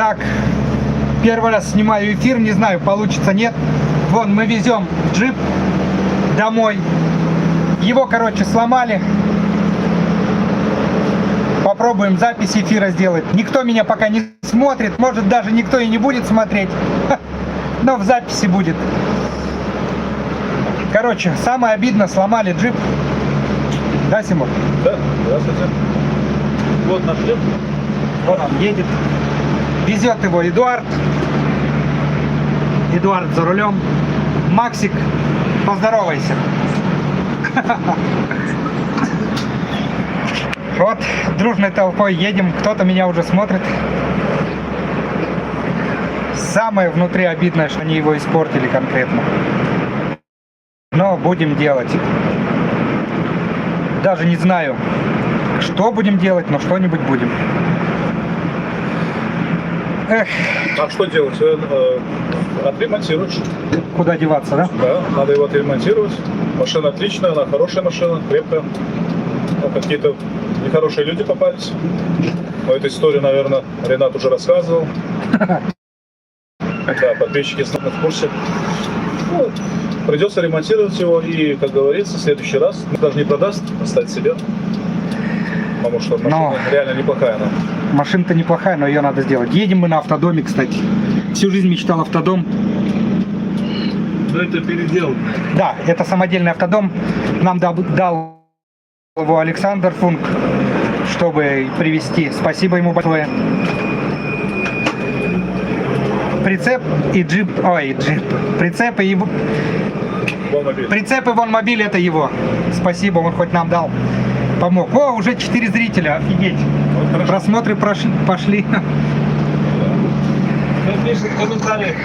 Так, первый раз снимаю эфир, не знаю, получится, нет. Вон, мы везем джип домой. Его, короче, сломали. Попробуем запись эфира сделать. Никто меня пока не смотрит, может даже никто и не будет смотреть. Но в записи будет. Короче, самое обидное, сломали джип. Да, Симон? Да, здравствуйте. Вот наш джип. Вот он едет. Везет его Эдуард. Эдуард за рулем. Максик, поздоровайся. Вот, дружной толпой едем. Кто-то меня уже смотрит. Самое внутри обидное, что они его испортили конкретно. Но будем делать. Даже не знаю, что будем делать, но что-нибудь будем. Эх. А что делать? Отремонтируешь. Куда деваться, да? Да, надо его отремонтировать. Машина отличная, она хорошая машина, крепкая. Но какие-то нехорошие люди попались. Но эту историю, наверное, Ренат уже рассказывал. Да, подписчики снова в курсе. Ну, придется ремонтировать его и, как говорится, в следующий раз даже не продаст, оставить себе. Потому что машина реально неплохая она. Машина-то неплохая, но ее надо сделать. Едем мы на автодоме, кстати. Всю жизнь мечтал автодом. Но это передел. Да, это самодельный автодом. Нам дал его Александр Функ, чтобы привезти. Спасибо ему большое. Прицеп и джип. Ой, джип. Прицеп и его. Прицеп и вонмобиль это его. Спасибо, он хоть нам дал. Помог. О, уже 4 зрителя, офигеть. Вот просмотры пошли. Напиши в комментариях,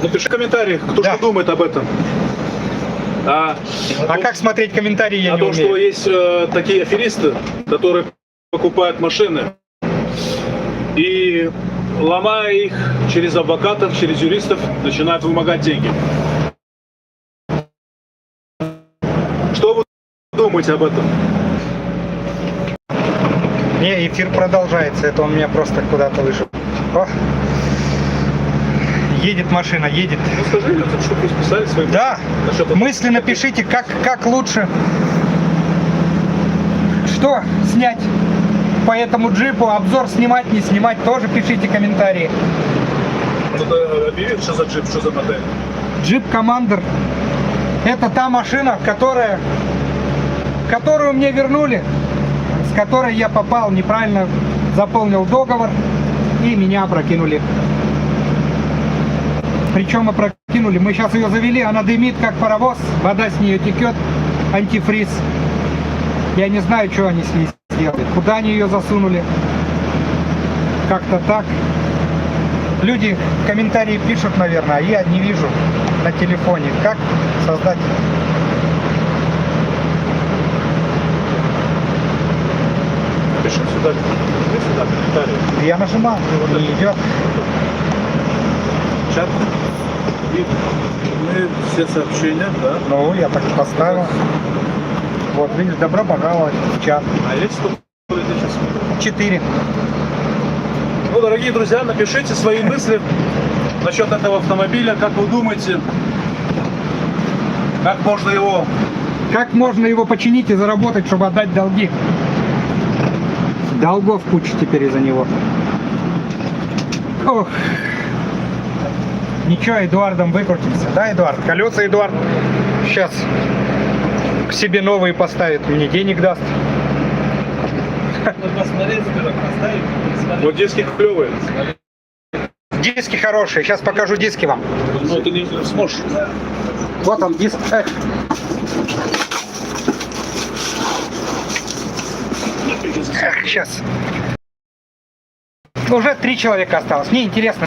напиши в комментариях, кто что думает об этом. А как смотреть комментарии, я не умею. О том, что есть такие аферисты, которые покупают машины и, ломая их через адвокатов, через юристов, начинают вымогать деньги. Что вы думаете об этом? Не, эфир продолжается, это он меня просто куда-то вышел. О. Едет машина, едет. Ну скажи людям, что пусть писали свои мысли. Да, мысли напишите, как лучше. Что снять по этому джипу, обзор снимать, не снимать, тоже пишите комментарии. Кто-то объявит, что за джип, что за модель? Джип Commander. Это та машина, которую мне вернули, с которой я попал, неправильно заполнил договор и меня опрокинули. Причем опрокинули, мы сейчас ее завели, она дымит как паровоз, вода с нее текет, антифриз. Я не знаю, что они с ней сделали, куда они ее засунули. Как-то так. Люди комментарии пишут, наверное, а я не вижу на телефоне, как создать. Пишем сюда комментарии. Я нажимаю, не идет. Чат. И мы все сообщения, да? Ну, я так и поставил. Вот, видишь, добро пожаловать в чат. А есть сколько сейчас? 4. Ну, дорогие друзья, напишите свои мысли насчет этого автомобиля. Как вы думаете, как можно его починить и заработать, чтобы отдать долги? Долгов куча теперь из-за него. Ох. Ничего, Эдуардом выкрутимся. Да, Эдуард? Колеса Эдуард сейчас к себе новые поставит, мне денег даст. посмотреть, поставить. Вот диски клевые. Диски хорошие, сейчас покажу диски вам. Ну, ты не сможешь. Вот он диск. Сейчас. Уже 3 человека осталось. Мне интересно.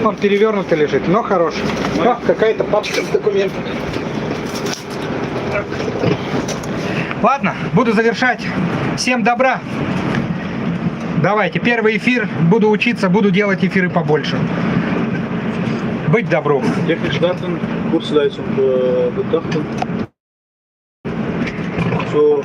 Он перевернутый лежит, но хороший. О, какая-то папка с документами. Ладно, буду завершать. Всем добра. Давайте, первый эфир. Буду учиться, буду делать эфиры побольше. Быть добру. Технический датен, курс дается в